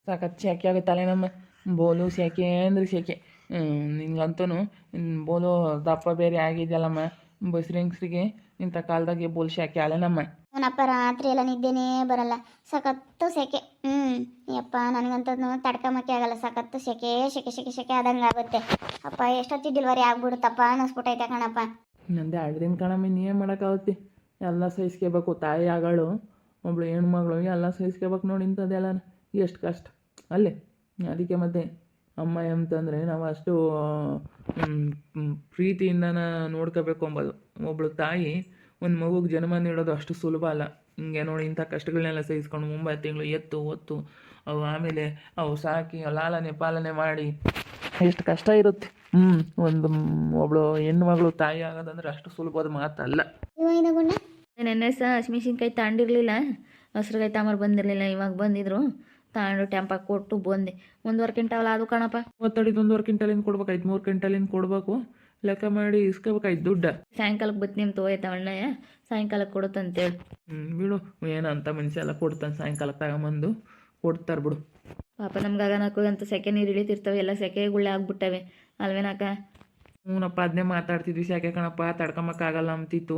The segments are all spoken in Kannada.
ಸಖತ್ ಸೆಕೆ ಆಗುತ್ತಲ್ಲ ನಮ್ಮ ಬೋಲು ಸೆಕೆ ಅಂದ್ರೆ ಸೆಕೆ. ನಿನ್ಗಂತೂ ಬೋಲು ದಪ್ಪ ಬೇರೆ ಆಗಿದೆಯಲ್ಲಮ್ಮ. ಬಸ್ರಿಂಗ್ಸ್ರಿಗೆ ಇಂಥ ಕಾಲದಾಗೆ ಬೋಲ್ ಸೆಕೆ ಅಲ್ಲೇನಮ್ಮ. ಅವನಪ್ಪ ರಾತ್ರಿ ಎಲ್ಲ ನಿದ್ದೆನೇ ಬರಲ್ಲ, ಸಖತ್ತು ಸೆಕೆ. ಯಪ್ಪ ನನಗಂತೂ ತಡ್ಕೊಂಬಕ್ಕೆ ಆಗಲ್ಲ, ಸಖತ್ತು ಸೆಕೆ ಸೆಕೆ ಸೆಕೆ ಸೆಕೆ ಆದಂಗೆ ಆಗುತ್ತೆ. ಅಪ್ಪ ಎಷ್ಟೊತ್ತಿ ಡೆಲಿವರಿ ಆಗ್ಬಿಡುತ್ತಪ್ಪ ಅನ್ನಿಸ್ಬಿಟ್ಟೈತೆ ಕಣಪ್ಪ. ನಂದೆ ಅಡ್ದಿನ ಕಣಮ್ಮ, ಇನ್ನೇನು ಮಾಡೋಕ್ಕಾಗುತ್ತೆ. ಎಲ್ಲ ಸಹಿಸ್ಕೋಬೇಕು. ತಾಯಿ ಆಗಳು ಒಬ್ಳು ಹೆಣ್ಮಗಳು ಎಲ್ಲ ಸಹಿಸ್ಕೋಬೇಕು ನೋಡಿ. ಇಂಥದ್ದೆಲ್ಲ ಎಷ್ಟು ಕಷ್ಟ ಅಲ್ಲೇ. ಅದಕ್ಕೆ ಮತ್ತೆ ಅಮ್ಮ ಅಂತಂದರೆ ನಾವು ಅಷ್ಟು ಪ್ರೀತಿಯಿಂದ ನೋಡ್ಕೋಬೇಕು ಅಂಬೋದು. ಒಬ್ಳು ತಾಯಿ ಒಂದು ಮಗುಗೆ ಜನ್ಮ ನೀಡೋದು ಅಷ್ಟು ಸುಲಭ ಅಲ್ಲ. ಹಿಂಗೆ ನೋಡಿ ಇಂಥ ಕಷ್ಟಗಳನ್ನೆಲ್ಲ ಸಹಿಸ್ಕೊಂಡು 9 ತಿಂಗಳು ಎತ್ತು ಹೊತ್ತು ಅವು ಆಮೇಲೆ ಅವು ಸಾಕಿ ಲಾಲನೆ ಪಾಲನೆ ಮಾಡಿ ಎಷ್ಟು ಕಷ್ಟ ಇರುತ್ತೆ. ಒಂದು ಒಬ್ಳು ಹೆಣ್ಣು ಮಗಳು ತಾಯಿ ಆಗೋದಂದ್ರೆ ಅಷ್ಟು ಸುಲಭದ ಮಾತಲ್ಲ. ನೆನ್ನೆ ಸಹ ಹಸಿಮೆಣ್ಸಿನ್ಕಾಯಿ ತಗೊಂಡಿರಲಿಲ್ಲ, ಹಸ್ರುಗಾಯಿ ತಾಮರ್ ಬಂದಿರಲಿಲ್ಲ. ಇವಾಗ ಬಂದಿದ್ರು, ತಗೊಂಡು ಟ್ಯಾಂಪಾಗಿ ಕೊಟ್ಟು ಬಂದೆ. 1.5 ಕ್ವಿಂಟಲ್ ಅದು ಕಣಪ್ಪ. 1.5 ಕ್ವಿಂಟಲಿಂದ ಕೊಡ್ಬೇಕಾಯ್ತು, 3 ಕ್ವಿಂಟಲಿಂದ ಕೊಡಬೇಕು. ಲೆಕ್ಕ ಮಾಡಿ ಇಸ್ಕೋಬೇಕಾಯ್ತು ದುಡ್ಡ. ಸಾಯಂಕಾಲಕ್ಕೆ ಬತ್ತೀನಿ ತೋಯ್ತ ಅಣ್ಣಯ್ಯ, ಸಾಯಂಕಾಲಕ್ಕೆ ಕೊಡುತ್ತಂತೇಳಿ. ಬಿಡು, ಏನಂತ ಮನುಷ್ಯ ಎಲ್ಲ ಕೊಡ್ತಾನೆ. ಸಾಯಂಕಾಲಕ್ಕೆ ತಗೊಂಬಂದು ಕೊಡ್ತಾರೆ ಬಿಡು. ಪಾಪ ನಮ್ಮ ಗಗನಕ್ಕೂ ಅಂತ ಸೆಕೆ ನೀರು ಇಳಿತಿರ್ತವೆ, ಎಲ್ಲ ಸೆಕೆ ಗುಳ್ಳೆ ಆಗ್ಬಿಟ್ಟವೆ ಅಲ್ವೇನಕ್ಕ. ಹ್ಞೂನಪ್ಪ, ಅದನ್ನೇ ಮಾತಾಡ್ತಿದ್ವಿ. ಸಾಕೆ ಕಣಪ್ಪ, ತಡ್ಕೊಂಬಕ್ಕಾಗಲ್ಲ ಅಂತಿತ್ತು.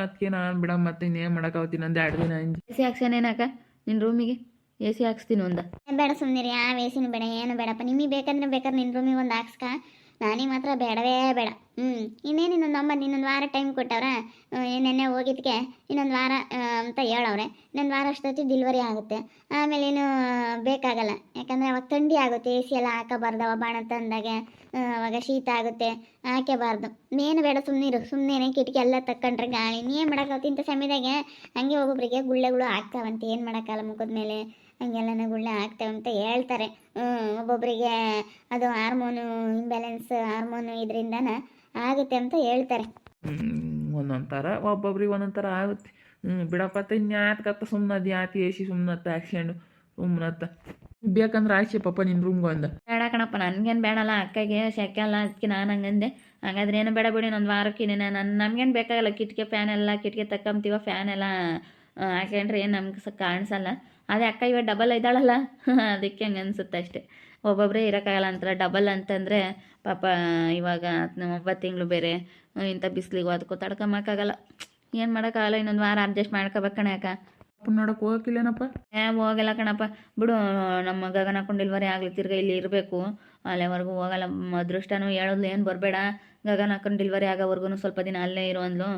ಅದಕ್ಕೆ ನಾನು ಬಿಡಮ್ಮ, ಮತ್ತೆ ಇನ್ನೇನು ಮಾಡೋಕ್ಕಾಗ್ತೀನಿ. ನಂದು 2 ದಿನ ಎ ಸಿ ಹಾಕ್ಸೇನೇನಕ್ಕ ನಿನ್ನ ರೂಮಿಗೆ? ಎ ಸಿ ಹಾಕ್ಸ್ತೀನಿ ಒಂದ. ಬೇಡ ಸುಮ್ಮನಿರಿ, ಯಾವ ಎಸಿನೂ ಬೇಡ, ಏನು ಬೇಡಪ್ಪ. ನಿಮಗೆ ಬೇಕಾದ್ರೆ ಬೇಕಾದ್ರೆ ನಿನ್ನ ರೂಮಿಗೆ ಒಂದು ಹಾಕ್ಸ್ಕ, ನನಗೆ ಮಾತ್ರ ಬೇಡವೇ ಬೇಡ. ಇನ್ನೇನು ಇನ್ನೊಂದು ವಾರ ಟೈಮ್ ಕೊಟ್ಟವ್ರ. ನೆನ್ನೆ ಹೋಗಿದ್ದಕ್ಕೆ ಇನ್ನೊಂದು ವಾರ ಅಂತ ಹೇಳವ್ರೆ. ಇನ್ನೊಂದು ವಾರ ಅಷ್ಟೊತ್ತಿಗೆ ಡೆಲಿವರಿ ಆಗುತ್ತೆ. ಆಮೇಲೆ ಏನು ಬೇಕಾಗಲ್ಲ, ಯಾಕಂದರೆ ಅವಾಗ ಥಂಡಿ ಆಗುತ್ತೆ. ಎ ಸಿ ಎಲ್ಲ ಹಾಕೋಬಾರ್ದು. ಅವ ಬಾಣ ತಂದಾಗೆ ಅವಾಗ ಶೀತ ಆಗುತ್ತೆ, ಹಾಕೇಬಾರ್ದು. ಏನು ಬೇಡ, ಸುಮ್ಮನೆ ಕಿಟಕಿ ಎಲ್ಲ ತಕ್ಕೊಂಡ್ರೆ ಗಾಳಿ. ಏನು ಮಾಡೋಕ್ಕಾಗುತ್ತೆ ಇಂಥ ಸಮಯದಾಗೆ. ಹಂಗೆ ಒಬ್ಬೊಬ್ಬರಿಗೆ ಗುಳ್ಳೆಗಳು ಆಗ್ತಾವಂತೆ, ಏನು ಮಾಡೋಕ್ಕಲ್ಲ. ಮುಖದ ಮೇಲೆ ಹಂಗೆಲ್ಲನೇ ಗುಳ್ಳೆ ಆಗ್ತವೆ ಅಂತ ಹೇಳ್ತಾರೆ. ಒಬ್ಬೊಬ್ಬರಿಗೆ ಅದು ಹಾರ್ಮೋನು ಇಂಬ್ಯಾಲೆನ್ಸ್, ಹಾರ್ಮೋನು ಇದರಿಂದನ ಆಗುತ್ತೆ ಅಂತ ಹೇಳ್ತಾರೆ. ಒಂದೊಂದು ಥರ ಒಬ್ಬೊಬ್ರಿಗೆ ಒಂದೊಂದು ಥರ ಆಗುತ್ತೆ. ಬಿಡಪ್ಪ, ಇನ್ಯಾತ್ಕತ್ತ ಸುಮ್ಮನದ್ದು ಯಾತಿ ಎಸಿ ಸುಮ್ಮನತ್ತ ಆಕ್ಸಿಡೆಂಟು ಸುಮ್ಮನತ್ತ. ಬೇಕಂದ್ರೆ ಆಯ್ಸಿ ಪಾಪ ನಿನ್ನ ರೂಮ್ಗೆ ಒಂದ. ಬೇಡ ಕಣಪ್ಪ, ನನಗೇನು ಬೇಡಲ್ಲ. ಅಕ್ಕಗೆ ಸೆಕೆ ಅಲ್ಲ, ಅದಕ್ಕೆ ನಾನು ಹಂಗಂದೆ. ಹಾಗಾದ್ರೆ ಏನು ಬೇಡ ಬಿಡಿ, ಒಂದು ವಾರಕ್ಕೆ ನಮ್ಗೇನು ಬೇಕಾಗಲ್ಲ. ಕಿಟಕಿ ಫ್ಯಾನ್ ಎಲ್ಲ ಕಿಟಕಿ ತಕ್ಕಂತೀವ, ಫ್ಯಾನ್ ಎಲ್ಲ ಹಾಕೊಂಡ್ರೆ ಏನು ನಮ್ಗೆ ಕಾಣಿಸಲ್ಲ. ಅದೇ ಅಕ್ಕ ಇವಾಗ ಡಬಲ್ ಇದ್ದಾಳಲ್ಲ, ಅದಕ್ಕೆ ಹಂಗೆ ಅನಿಸುತ್ತೆ ಅಷ್ಟೇ. ಒಬ್ಬೊಬ್ಬರೇ ಇರೋಕ್ಕಾಗಲ್ಲ ಅಂತಾರೆ. ಡಬಲ್ ಅಂತಂದರೆ ಪಾಪ ಇವಾಗ 9 ತಿಂಗಳು ಬೇರೆ, ಇಂಥ ಬಿಸಿಲಿಗೂ ಅದಕ್ಕೂ ತಡ್ಕೊಂಬಕ್ಕಾಗಲ್ಲ. ಏನು ಮಾಡೋಕ್ಕಾಗಲ್ಲ. ಇನ್ನೊಂದು ವಾರ ಅಡ್ಜಸ್ಟ್ ಮಾಡ್ಕೋಬೇಕು ಕಣೆ ಅಕ್ಕ. ನೋಡೋಕೆ ಹೋಗಕ್ಕಿಲ್ಲೇನಪ್ಪ? ಹೋಗಲ್ಲ ಕಣಪ್ಪ, ಬಿಡು. ನಮ್ಮ ಗಗನ ಹಾಕೊಂಡು ಡೆಲಿವರಿ ಆಗಲಿ, ತಿರ್ಗಿ ಇಲ್ಲಿ ಇರಬೇಕು. ಅಲ್ಲಿವರೆಗೂ ಹೋಗಲ್ಲ. ಅದೃಷ್ಟನೂ ಹೇಳೋದು, ಏನು ಬರಬೇಡ, ಗಗನ ಹಾಕೊಂಡು ಡೆಲಿವರಿ ಆಗೋವರೆಗೂ ಸ್ವಲ್ಪ ದಿನ ಅಲ್ಲೇ ಇರೋ ಅಂದ್ಲು.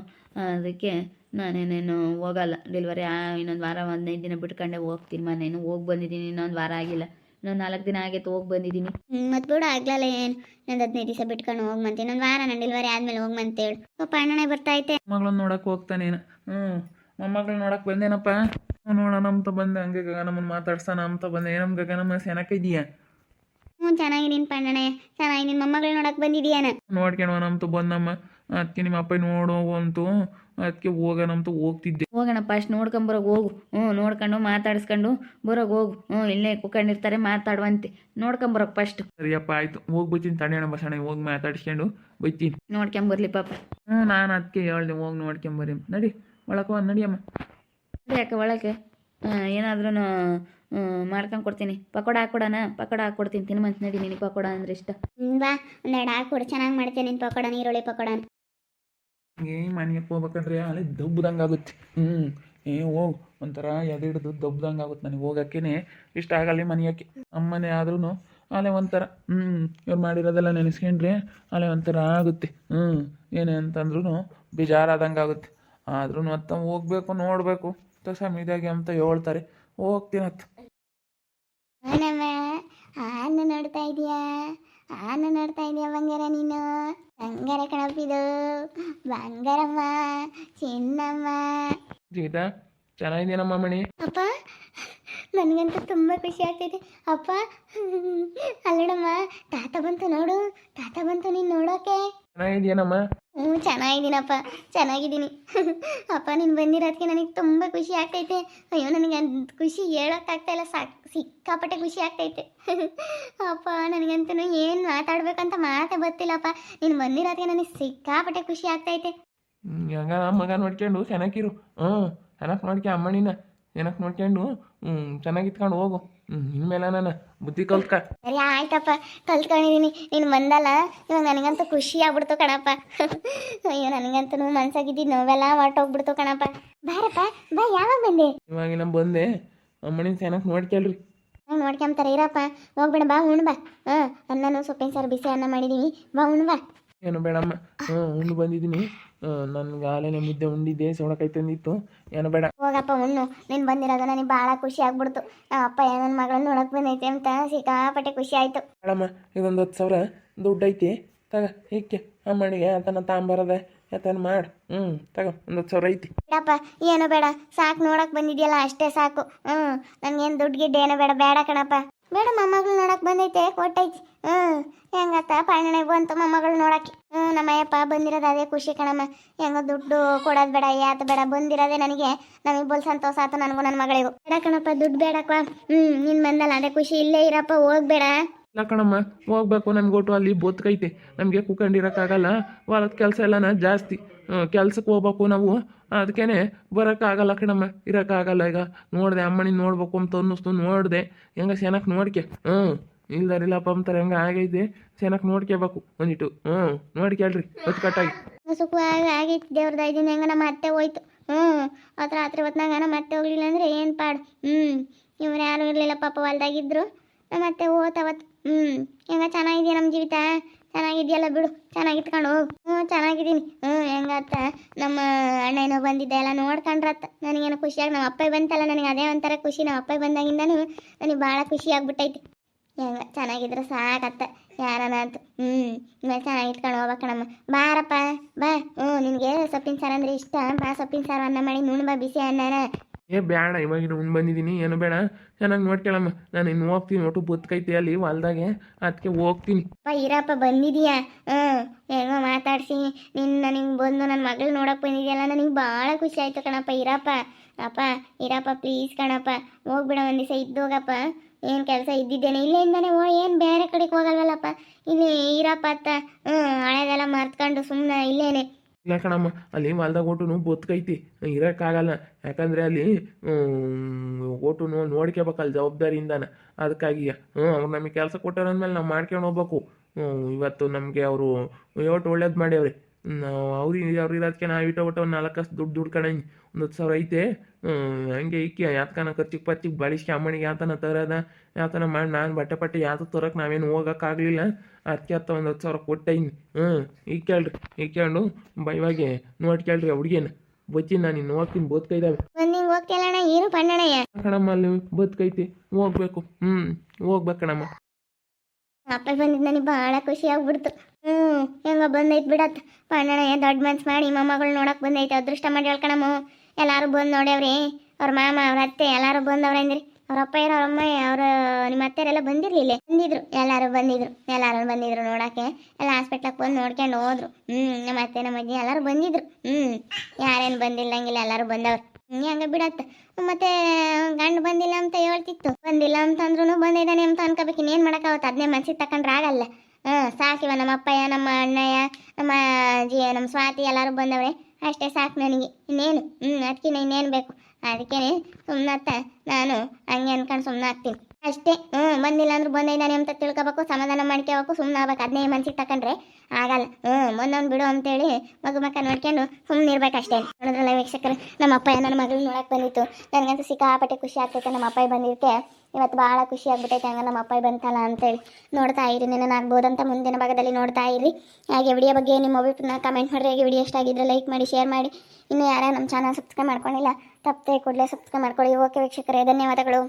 ಅದಕ್ಕೆ ನಾನೇನೇನು ಹೋಗಲ್ಲ. ಡೆಲಿವರಿ ಇನ್ನೊಂದು ವಾರ 15 ದಿನ ಬಿಟ್ಕೊಂಡೆ ಹೋಗ್ತೀನಿ. ಮನೇನು ಹೋಗಿ ಬಂದಿದ್ದೀನಿ, ಇನ್ನೊಂದು ವಾರ ಆಗಿಲ್ಲ, ಇನ್ನೊಂದು 4 ದಿನ ಆಗೈತೆ ಹೋಗಿ ಬಂದಿದ್ದೀನಿ. ಮತ್ತು ಬಿಡು, ಆಗ್ಲಲ್ಲ ಏನು, ಇನ್ನೊಂದು 15 ದಿವಸ ಬಿಟ್ಕೊಂಡು ಹೋಗ್ಮಂತೆ. ಇನ್ನೊಂದು ವಾರ ನಾನು ಡೆಲಿವರಿ ಆದಮೇಲೆ ಹೋಗ್ಮಂತೇಳು. ಪಾಪ ಅಣ್ಣನೇ ಬರ್ತಾಯಿತೆ. ಮಗಳನ್ನ ನೋಡಕ್ಕೆ ಹೋಗ್ತಾನೇನು? ಮೊಮ್ಮಗಳನ್ನ ನೋಡಕ್ಕೆ ಬಂದೇನಪ್ಪ. ನೋಡೋಣ ಅಂತ ಬಂದೆ. ಹಂಗೆ ಗಗನಮ್ಮನ ಮಾತಾಡ್ಸೋಣ ಅಂತ ಬಂದೆ. ಏನಮ್ಮ ಗಗನಮ್ಮ ಚೆನ್ನಾಗಿದೆಯಾ? ಚೆನ್ನಾಗಿದ್ದೀನಿ ಪಣ್ಣಣೆ, ಚೆನ್ನಾಗಿದ್ದೀನಿ. ಮೊಮ್ಮಗಳು ನೋಡಕ್ಕೆ ಬಂದಿದೆಯಾನ? ನೋಡ್ಕೊಳೋಣಂತೂ ಬಂದಮ್ಮ. ಅದಕ್ಕೆ ನಿಮ್ಮ ಅಪ್ಪ ನೋಡೋವಂತು, ಅದಕ್ಕೆ ಹೋಗೋಣಂತೂ ಹೋಗ್ತಿದ್ದೆ. ಹೋಗೋಣಪ್ಪ, ಅಷ್ಟು ನೋಡ್ಕೊಂಬರೋಗಿ ಹೋಗು. ನೋಡ್ಕೊಂಡು ಮಾತಾಡಿಸ್ಕೊಂಡು ಬರೋಗಿ ಹೋಗು. ಇಲ್ಲೇ ಕುತ್ಕೊಂಡಿರ್ತಾರೆ, ಮಾತಾಡುವಂತೆ. ನೋಡ್ಕೊಂಬರೋಕೆ ಫಸ್ಟ್. ಸರಿಯಪ್ಪ, ಆಯಿತು. ಹೋಗ್ಬಿಡ್ತೀನಿ. ತಡೆಯೋಣ ಬಸಣ್ಣ, ಹೋಗಿ ಮಾತಾಡಿಸ್ಕೊಂಡು ಬೈತೀನಿ. ನೋಡ್ಕೊಂಬರ್ಲಿ ಪಾಪ. ನಾನು ಅದಕ್ಕೆ ಹೇಳ್ದೆ, ಹೋಗಿ ನೋಡ್ಕೊಂಬರಿ. ನಡಿ ಒಳಕ್ಕೆ ನಡಿಯಮ್ಮ. ಯಾಕೆ ಒಳಗೆ ಏನಾದ್ರೂ ಮಾಡ್ಕೊಂಡು ಕೊಡ್ತೀನಿ. ಪಕೋಡ ಹಾಕ್ಕೊಡೋಣ? ಪಕೋಡ ಹಾಕ್ಕೊಡ್ತೀನಿ, ತಿನ್ಮಂತ. ನಡಿ, ನಿನಗೆ ಪಕೋಡ ಅಂದ್ರೆ ಇಷ್ಟ. ಬಾ, ಒಂದೆರಡು ಹಾಕ್ಕೊಡು, ಚೆನ್ನಾಗಿ ಮಾಡ್ತೀನಿ ನಿನ್ನ ಪಕೋಡ, ಈರುಳ್ಳಿ ಪಕೋಡ. ಮನೆಗೆ ಹೋಗ್ಬೇಕಂದ್ರೆ ಅಲ್ಲಿ ದಬ್ಬದಂಗೆ ಆಗುತ್ತೆ. ಹೋಗು, ಒಂಥರ ಎದಿಡ್ದು ದಬ್ಬದಂಗೆ ಆಗುತ್ತೆ. ನನಗೆ ಹೋಗೋಕ್ಕೇ ಇಷ್ಟ ಆಗಲ್ಲ ಮನೆಯಕ್ಕೆ. ಅಮ್ಮನೇ ಆದ್ರೂ ಅಲ್ಲೇ ಒಂಥರ ಇವ್ರು ಮಾಡಿರೋದೆಲ್ಲ ನೆನೆಸ್ಕೊಂಡ್ರೆ ಅಲ್ಲೇ ಒಂಥರ ಆಗುತ್ತೆ. ಏನೇ ಅಂತಂದ್ರೂ ಬೇಜಾರಾದಂಗೆ ಆಗುತ್ತೆ. ಆದ್ರೂ ಮತ್ತೆ ಹೋಗ್ಬೇಕು, ನೋಡಬೇಕು ಸಮಯದಾಗೆ ಅಂತ ಹೇಳ್ತಾರೆ. ಹೋಗ್ತೀನತ್ತ. ಹಾನ ನೋಡ್ತಾ ಇದೀಯಾ? ಹಾನ ನೋಡ್ತಾ ಇದೀಯ ಬಂಗಾರ? ನೀನು ಬಂಗಾರ ಕಣಪ್ಪಿದು, ಬಂಗಾರಮ್ಮ, ಚಿನ್ನಮ್ಮ. ಗೀತಾ, ಚೆನ್ನಾಗಿದ್ದೀನಮ್ಮ ಮಣಿ. ಅಪ್ಪ, ನನಗಂತೂ ತುಂಬ ಖುಷಿ ಆಗ್ತೈತೆ ಅಪ್ಪ. ಅಲ್ಲಡಮ್ಮ, ತಾತ ಬಂತು ನೋಡು, ತಾತ ಬಂತು ನೀನು ನೋಡೋಕೆ. ಚೆನ್ನಾಗಿದ್ದೀನಮ್ಮ? ಚೆನ್ನಾಗಿದ್ದೀನಪ್ಪ, ಚೆನ್ನಾಗಿದ್ದೀನಿ. ಅಪ್ಪ, ನೀನು ಬಂದಿರೋದಕ್ಕೆ ನನಗೆ ತುಂಬ ಖುಷಿ ಆಗ್ತೈತೆ. ಅಯ್ಯೋ, ನನಗೆ ಖುಷಿ ಹೇಳೋಕ್ಕಾಗ್ತಾಯಿಲ್ಲ, ಸಿಕ್ಕಾಪಟ್ಟೆ ಖುಷಿ ಆಗ್ತೈತೆ. ಅಪ್ಪ, ನನಗಂತೂ ಏನು ಮಾತಾಡ್ಬೇಕಂತ ಮಾತೇ ಬರ್ತಿಲ್ಲಪ್ಪ. ನೀನು ಬಂದಿರೋದಕ್ಕೆ ನನಗೆ ಸಿಕ್ಕಾಪಟ್ಟೆ ಖುಷಿ ಆಗ್ತೈತೆ. ಹಂಗ ಮಗ ನೋಡ್ಕೊಂಡು ಚೆನ್ನಾಗಿರು. ಚೆನ್ನಾಗಿ ನೋಡ್ಕೆ ಅಮ್ಮನಿನ ಚೆನ್ನಾಗಿ ನೋಡ್ಕೊಂಡು ಚೆನ್ನಾಗಿ ಇತ್ಕೊಂಡು ಹೋಗು. ಇನ್ಮೇಲೆ ನಾನು ಬುದ್ಧಿ ಕಲ್ತ್ಕ. ಸರಿ ಆಯ್ತಪ್ಪ, ಕಲ್ತ್ಕೊಂಡಿದ್ದೀನಿ. ನೀನು ಬಂದಲ್ಲ ಇವಾಗ ನನಗಂತೂ ಖುಷಿ ಆಗ್ಬಿಡ್ತು ಕಣಪ್ಪ. ಅಯ್ಯೋ ನನಗಂತೂ ಮನ್ಸಾಗಿದ್ದು ನೋವೆಲ್ಲ ಹೊರ್ಟೋಗ್ಬಿಡ್ತು ಕಣಪ್ಪ. ಬಾರಪ್ಪ ಬಾ, ಯಾವಾಗ ಬಂದೆ? ಇವಾಗಿನ ಬಂದೆ, ಅಮ್ಮನಿನ ಚೆನ್ನಾಗಿ ನೋಡ್ಕೇಳ್ರಿ. ನಂಗೆ ನೋಡ್ಕೊಂತಾರೆ ಇರಪ್ಪ, ಹೋಗ್ಬೇಡ ಬಾ, ಉಣ್ಣು ಬಾ. ಅನ್ನನೂ ಸೊಪ್ಪಿನ ಸಾರು ಬಿಸಿ ಅನ್ನ ಮಾಡಿದ್ದೀನಿ, ಬಾ ಉಣ್ಣು ಬಾ. ಏನು ಬೇಡಮ್ಮ, ಉಂಡು ಬಂದಿದ್ದೀನಿ. ನನ್ಗೆ ಆಲೇನೆ ಮುದ್ದೆ ಉಂಡಿದ್ದೆ, ಸೋಳಕಾಯಿ ತಂದಿತ್ತು. ಏನು ಬೇಡ. ಹೋಗಪ್ಪ ಉಣ್ಣು. ನೀನು ಬಂದಿರೋದು ನನಗೆ ಭಾಳ ಖುಷಿ ಆಗ್ಬಿಡ್ತು. ಅಪ್ಪ ನನ್ನ ಮಗಳನ್ನ ನೋಡಕ್ಕೆ ಬಂದೈತೆ ಅಂತ ಸಿಕ್ಕಾಪಟ್ಟೆ ಖುಷಿ ಆಯಿತು. ಬೇಡಮ್ಮ, ಇದೊಂದು 10,000 ದುಡ್ಡು ಐತಿ, ತಗ ಇಕ್ಕೆ ಅಮ್ಮನಿಗೆ ಆತನ ತಾಂಬರದ ಆತನ ಮಾಡು. ತಗೋ, ಒಂದು 10,000 ಐತಿ. ಬೇಡಪ್ಪ, ಏನು ಬೇಡ, ಸಾಕು ನೋಡಕ್ಕೆ ಬಂದಿದ್ಯಲ್ಲ ಅಷ್ಟೇ ಸಾಕು. ನನಗೇನು ದುಡ್ಡು ಗಿಡ್ಡು ಏನೋ ಬೇಡ. ಬೇಡ ಕಣಪ್ಪ, ಬೇಡ. ಮೊಮ್ಮಗಳು ನೋಡಕ್ಕೆ ಬಂದೈತೆ, ಕೊಟ್ಟೈತಿ. ಹೆಂಗತ್ತ ಪಾಯಣೆ ಬಂತು ಮೊಮ್ಮಗಳು ನೋಡಕ್ಕೆ. ನಮ್ಮಯ್ಯಪ್ಪ ಬಂದಿರೋದು ಅದೇ ಖುಷಿ ಕಣಮ್ಮ. ಹೆಂಗೋ ದುಡ್ಡು ಕೊಡೋದು ಬೇಡ, ಯಾತು ಬೇಡ, ಬಂದಿರೋದೇ ನಮಗೆ ಬೋಲ್ ಸಂತೋಷ ಆಯ್ತು, ನನಗೂ ನನ್ನ ಮಗಳಿಗೂ. ಬೇಡ ಕಣಪ್ಪ, ದುಡ್ಡು ಬೇಡಕ್ಕ. ನೀನು ಬಂದಲ್ಲ ಅದೇ ಖುಷಿ. ಇಲ್ಲೇ ಇರಪ್ಪ, ಹೋಗ್ಬೇಡ. ಇಲ್ಲ ಕಣಮ್ಮ, ಹೋಗ್ಬೇಕು. ನನ್ಗೆ ಒಟ್ಟು ಅಲ್ಲಿ ಬದುಕೈತೆ, ನಮಗೆ ಕುತ್ಕೊಂಡಿರೋಕ್ಕಾಗಲ್ಲ. ಹೊಲದ ಕೆಲಸ ಎಲ್ಲನ ಜಾಸ್ತಿ, ಕೆಲ್ಸಕ್ಕೆ ಹೋಗ್ಬೇಕು ನಾವು. ಅದಕ್ಕೇ ಬರೋಕ್ಕಾಗಲ್ಲ ಕಣಮ್ಮ, ಇರೋಕ್ಕಾಗಲ್ಲ. ಈಗ ನೋಡಿದೆ ಅಮ್ಮನಿಗೆ ನೋಡ್ಬೇಕು ಅಂತ ಅನ್ನಿಸ್ತು, ನೋಡಿದೆ. ಹೆಂಗ ಚೆನ್ನಾಗಿ ನೋಡ್ಕೆ. ಇಲ್ದಾರಿಲ್ಲಪ್ಪ ಅಂತಾರೆ, ಹೆಂಗೆ ಆಗೈತೆ, ಚೆನ್ನಾಗಿ ನೋಡ್ಕೋಬೇಕು ಒಂದಿಟ್ಟು. ನೋಡ್ಕೇಳ್ರಿ ಅಚ್ಚುಕಟ್ಟಾಗಿ. ಸುಖವಾಗಿ ಆಗೈತಿ, ದೇವ್ರ ದಯದಿಂದ. ಹೆಂಗ ನಮ್ಮ ಅತ್ತೆ ಹೋಯ್ತು. ಅವತ್ತು ರಾತ್ರಿ ಹೊತ್ನಾಗ ನಮ್ಮ ಅತ್ತೆ ಹೋಗ್ಲಿಲ್ಲ ಅಂದರೆ ಏನು ಪಾಡು. ಇವ್ರು ಯಾರು ಇರಲಿಲ್ಲ ಪಾಪ, ಹೊಲ್ದಾಗಿದ್ರು. ನಮ್ಮ ಅತ್ತೆ ಹೋತವತ್ತು. ಹೆಂಗ ಚೆನ್ನಾಗಿದೆಯಾ ನಮ್ಮ ಜೀವಿತ? ಚೆನ್ನಾಗಿದೆಯಲ್ಲ ಬಿಡು, ಚೆನ್ನಾಗಿತ್ಕೊಂಡು ಹೋಗು. ಚೆನ್ನಾಗಿದ್ದೀನಿ. ಹೆಂಗತ್ತ ನಮ್ಮ ಅಣ್ಣ ಏನೋ ಬಂದಿದ್ದೆ ಎಲ್ಲ ನೋಡ್ಕೊಂಡ್ರತ್ತ. ನನಗೇನೋ ಖುಷಿಯಾಗಿ ನಮ್ಮ ಅಪ್ಪ ಬಂತಲ್ಲ, ನನಗೆ ಅದೇ ಒಂಥರ ಖುಷಿ. ನಮ್ಮ ಅಪ್ಪ ಬಂದಾಗಿಂದನೂ ನನಗೆ ಭಾಳ ಖುಷಿ ಆಗ್ಬಿಟ್ಟೈತಿ. ಹೆಂಗ ಚೆನ್ನಾಗಿದ್ರೆ ಸಾಕತ್ತ ಯಾರನ ಅಂತ. ಇವಾಗ ಚೆನ್ನಾಗಿತ್ಕೊಂಡು ಹೋಗ್ಬೇಕಣಮ್ಮ. ಬಾರಪ್ಪ ಬಾ. ನಿನಗೆ ಸೊಪ್ಪಿನ ಸಾರು ಅಂದರೆ ಇಷ್ಟ. ಬಾ, ಸೊಪ್ಪಿನ ಸಾರು ಅನ್ನ ಮಾಡಿ ನುಣ್ಣು ಬಾ, ಬಿಸಿ ಅನ್ನನ. ಬೇಡ, ಇವಾಗ ಉಂಡು ಬಂದಿದ್ದೀನಿ, ಏನು ಬೇಡ. ಚೆನ್ನಾಗಿ ನೋಡ್ಕೊಳ್ಳಮ್ಮ. ನಾನು ಇನ್ನು ಹೋಗ್ತೀನಿ, ಒಟ್ಟು ಬದುಕೈತೆ ಅಲ್ಲಿ ಹೊಲ್ದಾಗೆ, ಅದಕ್ಕೆ ಹೋಗ್ತೀನಿ. ಅಪ್ಪ ಇರಪ್ಪ, ಬಂದಿದೀಯಾ? ಹೆಂಗೋ ಮಾತಾಡಿಸಿ ನಿನ್ನ ನನಗೆ ಬಂದು ನನ್ನ ಮಗಳು ನೋಡಕ್ಕೆ ಬಂದಿದೆಯಲ್ಲ, ನನಗೆ ಭಾಳ ಖುಷಿ ಆಯಿತು ಕಣಪ್ಪ. ಇರಪ್ಪ ಅಪ್ಪ, ಇರಪ್ಪ ಪ್ಲೀಸ್ ಕಣಪ್ಪ. ಹೋಗ್ಬಿಡ, ಒಂದು ದಿವಸ ಇದ್ದೋಗಪ್ಪ. ಏನು ಕೆಲಸ ಇದ್ದಿದ್ದೇನೆ ಇಲ್ಲಿಂದಾನೆ ಏನು ಬೇರೆ ಕಡೆಗೆ ಹೋಗಲ್ವಲ್ಲಪ್ಪ. ಇಲ್ಲಿ ಇರಪ್ಪ ಅತ್ತ. ಹಳೇದೆಲ್ಲ ಮರ್ತ್ಕೊಂಡು ಸುಮ್ಮನೆ ಇಲ್ಲೇನೆ. ಇಲ್ಲ ಕಣಮ್ಮ, ಅಲ್ಲಿ ಹೊಲ್ದಾಗ ಒಟ್ಟು ಬದುಕೈತಿ, ಇರೋಕ್ಕಾಗಲ್ಲ. ಯಾಕಂದರೆ ಅಲ್ಲಿ ಒಟ್ಟು ನೋಡ್ಕೋಬೇಕಲ್ಲ ಜವಾಬ್ದಾರಿಯಿಂದಾನ. ಅದಕ್ಕಾಗಿ ಅವ್ರು ನಮಗೆ ಕೆಲಸ ಕೊಟ್ಟಾರಂದ್ಮೇಲೆ ನಾವು ಮಾಡ್ಕೊಂಡು ಹೋಗ್ಬೇಕು. ಇವತ್ತು ನಮಗೆ ಅವರು ಒಟ್ಟು ಒಳ್ಳೇದು ಮಾಡ್ಯಾವ್ರಿ. ಅವ್ರು ಇರೋದಕ್ಕೆ ನಾವು ಒಟ್ಟು ಒಂದು 4 ಕಾಸು ದುಡ್ಡು ಕಣಂಗೆ ಒಂದು 10,000 ಐತೆ. ಹಂಗೆ ಇಕ್ಕಿ ಯಾತಕನ ಖರ್ಚಿಗೆ ಪಚ್ಚಿಗೆ ಬಳಸಿ ಅಮ್ಮನಿಗೆ ಯಾತನ ತರದ ಯಾತನ ಮಾಡಿ, ನಾನು ಬಟ್ಟೆ ಪಟ್ಟೆ ಯಾತ ತರಕ್ಕೆ ನಾವೇನು ಹೋಗೋಕ್ಕಾಗಲಿಲ್ಲ. ಅದಕ್ಕೆ ಅತ್ತ ಒಂದು 10,000 ಕೊಟ್ಟೈನಿ. ಇಕ್ಕೇಳ್ರಿ, ಇಕ್ಕೊಂಡು ಇವಾಗೆ ನೋಡ್ಕೇಳ್ರಿ ಹುಡುಗಿನ. ಬಚ್ಚಿ ನಾನು ಇನ್ನು ಹೋಗ್ತೀನಿ, ಬದುಕೈದಾವೆ. ನಿಂಗೆ ಹೋಗ್ತಿಲ್ಲಣ್ಣ, ಏನು ಪಣ್ಣಣ್ಣಯ್ಯ? ಕಣಮ್ಮ, ಅಲ್ಲಿ ಬದುಕೈತಿ, ಹೋಗ್ಬೇಕು. ಹೋಗ್ಬೇಕು ಕಣಮ್ಮ. ಅಪ್ಪ ಬಂದಿದ್ದು ನನಗೆ ಭಾಳ ಖುಷಿ ಆಗ್ಬಿಡ್ತು. ಹೆಂಗ ಬಂದೈತೆ ಬಿಡತ್ತ. ಪಣ್ಣಣ್ಣಯ್ಯ ದೊಡ್ಡ ಮನ್ಸು ಮಾಡಿ ಮೊಮ್ಮಗಳು ನೋಡಕ್ಕೆ ಬಂದೈತೆ. ಅದೃಷ್ಟ ಮಾಡಿ ಹೇಳ್ಕಣಮ್ಮ. ಎಲ್ಲರೂ ಬಂದು ನೋಡ್ಯಾವ್ರಿ. ಅವ್ರ ಮಾಮ, ಅವ್ರ ಅತ್ತೆ ಎಲ್ಲರೂ ಬಂದವ್ರೆ ಅಂದ್ರಿ. ಅವ್ರ ಅಪ್ಪ ಇರೋ ಅವ್ರ ಅಮ್ಮ, ಅವರು ನಿಮ್ಮ ಅತ್ತೆಯರೆಲ್ಲ ಬಂದಿರಲಿಲ್ಲ. ಎಲ್ಲರೂ ಬಂದಿದ್ರು ನೋಡೋಕ್ಕೆ. ಎಲ್ಲ ಹಾಸ್ಪಿಟ್ಲಿಗೆ ಬಂದು ನೋಡ್ಕೊಂಡು ಹೋದ್ರು. ನಮ್ಮ ಅತ್ತೆ, ನಮ್ಮ ಅಜ್ಜಿ ಎಲ್ಲರೂ ಬಂದಿದ್ರು. ಯಾರೇನು ಬಂದಿಲ್ಲ ಹಂಗಿಲ್ಲ, ಎಲ್ಲರೂ ಬಂದವ್ರು. ಹಂಗೆ ಬಿಡತ್ತ. ಮತ್ತೆ ಗಂಡು ಬಂದಿಲ್ಲ ಅಂತ ಹೇಳ್ತಿತ್ತು. ಬಂದಿಲ್ಲ ಅಂತಂದ್ರೂ ಬಂದಿದ್ದಾನೆ ಅಂತ ಅನ್ಕೋಬೇಕು. ಇನ್ನೇನು ಮಾಡೋಕ್ಕಾಗುತ್ತೆ? ಅದನ್ನೇ ಮನ್ಸಿಗೆ ತಗೊಂಡ್ರೆ ಆಗಲ್ಲ. ಸಾಕಿವ ನಮ್ಮ ಅಪ್ಪಯ್ಯ, ನಮ್ಮ ಅಣ್ಣಯ್ಯ, ನಮ್ಮ ನಮ್ಮ ಸ್ವಾತಿ ಎಲ್ಲರೂ ಬಂದವ್ರೆ. ಅಷ್ಟೇ ಸಾಕು ನನಗೆ. ಇನ್ನೇನು ಅದಕ್ಕಿನ್ನ ಇನ್ನೇನು ಬೇಕು? ಅದಕ್ಕೇ ಸುಮ್ಮನತ್ತ ನಾನು ಹಂಗೆ ಅನ್ಕೊಂಡು ಸುಮ್ಮನೆ ಆಗ್ತೀನಿ ಅಷ್ಟೇ. ಬಂದಿಲ್ಲ ಅಂದ್ರೆ ಬಂದಿದ್ದಾನೆ ಅಂತ ತಿಳ್ಕೊಬೇಕು, ಸಮಾಧಾನ ಮಾಡ್ಕೋಬೇಕು, ಸುಮ್ಮನೆ ಆಗ್ಬೇಕು. ಅದನ್ನೇ ಮನ್ಸಿಗೆ ತಗೊಂಡ್ರೆ ಆಗಲ್ಲ. ಬಂದವ್ನು ಬಿಡು ಅಂತೇಳಿ ಮಕ್ಕ ನೋಡ್ಕೊಂಡು ಸುಮ್ಮನೆ ಇರ್ಬೇಕು ಅಷ್ಟೇ. ನೋಡಿದ್ರಲ್ಲ ವೀಕ್ಷಕರು, ನಮ್ಮ ಅಪ್ಪಯ್ಯ ನನ್ನ ಮಗಳು ನೋಡಕ್ಕೆ ಬಂದಿತ್ತು. ನನಗಂತೂ ಸಿಕ್ಕಾಪಟ್ಟೆ ಖುಷಿ ಆಗ್ತೈತೆ ನಮ್ಮ ಅಪ್ಪಯ್ಯ ಬಂದಿದ್ದಕ್ಕೆ. ಇವತ್ತು ಭಾಳ ಖುಷಿ ಆಗ್ಬಿಟ್ಟೈತೆ. ಹಂಗೆ ನಮ್ಮ ಅಪ್ಪಯ್ಯ ಬಂತಲ್ಲ ಅಂತೇಳಿ. ನೋಡ್ತಾ ಇರಿ, ನೆನನಾಗ್ಬೋದಂತ ಮುಂದಿನ ಭಾಗದಲ್ಲಿ ನೋಡ್ತಾ ಇರಿ. ಹಾಗೆ ವಿಡಿಯೋ ಬಗ್ಗೆ ನಿಮ್ಮ ಅಭಿಪ್ರಾಯ ಕಮೆಂಟ್ ಮಾಡಿರಿ. ಹಾಗೆ ವಿಡಿಯೋ ಇಷ್ಟ ಆಗಿದ್ರೆ ಲೈಕ್ ಮಾಡಿ, ಶೇರ್ ಮಾಡಿ. ಇನ್ನೂ ಯಾರು ನಮ್ಮ ಚಾನಲ್ ಸಬ್ಸ್ಕ್ರೈಬ್ ಮಾಡ್ಕೊಂಡಿಲ್ಲ, ತಪ್ಪದೆ ಕೂಡಲೇ ಸಬ್ಸ್ಕ್ರೈಬ್ ಮಾಡ್ಕೊಳ್ಳಿ. ಓಕೆ ವೀಕ್ಷಕರೇ, ಧನ್ಯವಾದಗಳು.